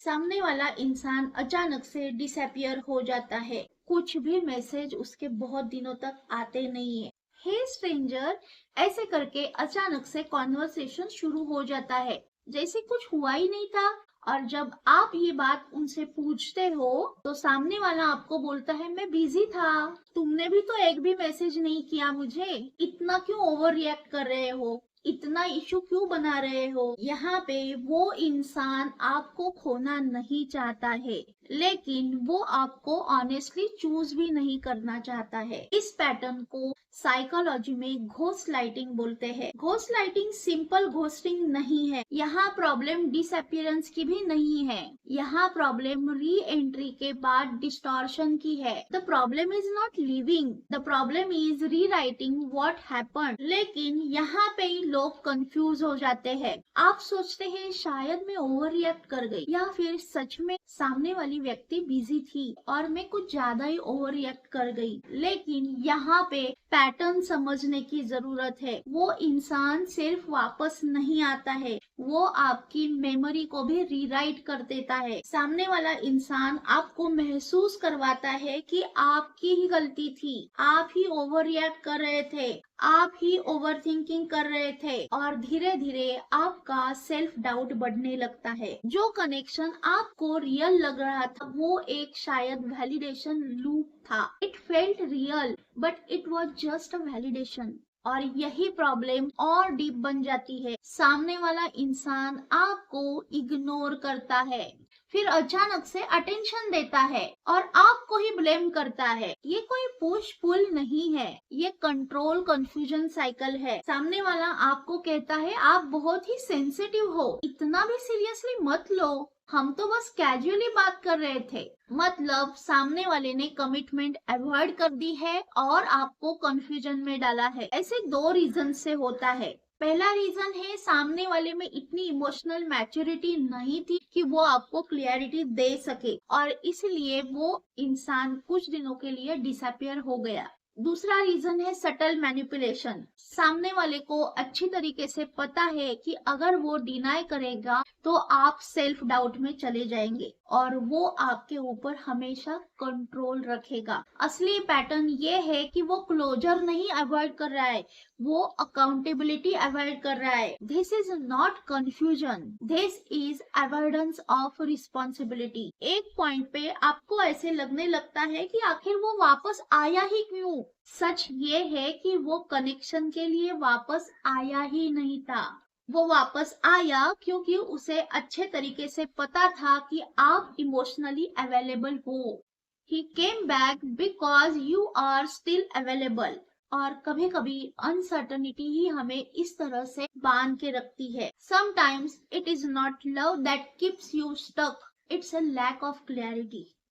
सामने वाला इंसान अचानक से डिसअपियर हो जाता है। कुछ भी मैसेज उसके बहुत दिनों तक आते नहीं है। हे स्ट्रेंजर, ऐसे करके अचानक से कॉन्वर्सेशन शुरू हो जाता है, जैसे कुछ हुआ ही नहीं था। और जब आप ये बात उनसे पूछते हो तो सामने वाला आपको बोलता है मैं बिजी था, तुमने भी तो एक भी मैसेज नहीं किया मुझे, इतना क्यों ओवर रिएक्ट कर रहे हो, इतना इशू क्यों बना रहे हो। यहाँ पे वो इंसान आपको खोना नहीं चाहता है, लेकिन वो आपको ऑनेस्टली चूज भी नहीं करना चाहता है। इस पैटर्न को साइकोलॉजी में घोस्ट लाइटिंग बोलते हैं। घोस्ट लाइटिंग सिंपल घोस्टिंग नहीं है। यहाँ प्रॉब्लम डिसअपियरेंस की भी नहीं है। यहाँ प्रॉब्लम री एंट्री के बाद डिस्टॉर्शन की है। The problem is not living, the problem is री राइटिंग वॉट हैपन। लेकिन यहाँ पे लोग कंफ्यूज हो जाते हैं। आप सोचते हैं शायद मैं ओवर रिएक्ट कर गई, या फिर सच में सामने वाली व्यक्ति बिजी थी और मैं कुछ ज्यादा ही ओवर रिएक्ट कर गई। लेकिन यहाँ पे पैटर्न समझने की जरूरत है। वो इंसान सिर्फ वापस नहीं आता है, वो आपकी मेमोरी को भी रीराइट कर देता है। सामने वाला इंसान आपको महसूस करवाता है कि आपकी ही गलती थी, आप ही ओवर रिएक्ट कर रहे थे, आप ही ओवर थिंकिंग कर रहे थे, और धीरे धीरे आपका सेल्फ डाउट बढ़ने लगता है। जो कनेक्शन आपको रियल लग रहा था वो एक शायद वैलिडेशन लूप था। It felt real but it was just a validation. और यही प्रॉब्लम और डीप बन जाती है। सामने वाला इंसान आपको इग्नोर करता है, फिर अचानक से अटेंशन देता है और आपको ही ब्लेम करता है। ये कोई पुश पुल नहीं है, ये कंट्रोल कंफ्यूजन साइकिल है। सामने वाला आपको कहता है आप बहुत ही सेंसिटिव हो, इतना भी सीरियसली मत लो, हम तो बस कैजुअली बात कर रहे थे। मतलब सामने वाले ने कमिटमेंट अवॉइड कर दी है और आपको कंफ्यूजन में डाला है। ऐसे दो रीजन से होता है। पहला रीजन है सामने वाले में इतनी इमोशनल मैच्योरिटी नहीं थी कि वो आपको क्लियरिटी दे सके, और इसलिए वो इंसान कुछ दिनों के लिए डिसअपियर हो गया। दूसरा रीजन है सटल मैनिपुलेशन। सामने वाले को अच्छी तरीके से पता है कि अगर वो डिनाई करेगा तो आप सेल्फ डाउट में चले जाएंगे और वो आपके ऊपर हमेशा कंट्रोल रखेगा। असली पैटर्न ये है कि वो क्लोजर नहीं अवॉइड कर रहा है, वो अकाउंटेबिलिटी अवॉइड कर रहा है। This is not confusion, this is avoidance of responsibility. एक पॉइंट पे आपको ऐसे लगने लगता है कि आखिर वो वापस आया ही क्यों। सच ये है कि वो कनेक्शन के लिए वापस आया ही नहीं था। वो वापस आया क्योंकि उसे अच्छे तरीके से पता था कि आप इमोशनली अवेलेबल हो। He came back because you are still available. और कभी कभी अनसर्टनिटी ही हमें इस तरह से बांध के रखती है। Sometimes it is not love that keeps you stuck, it's a lack of clarity.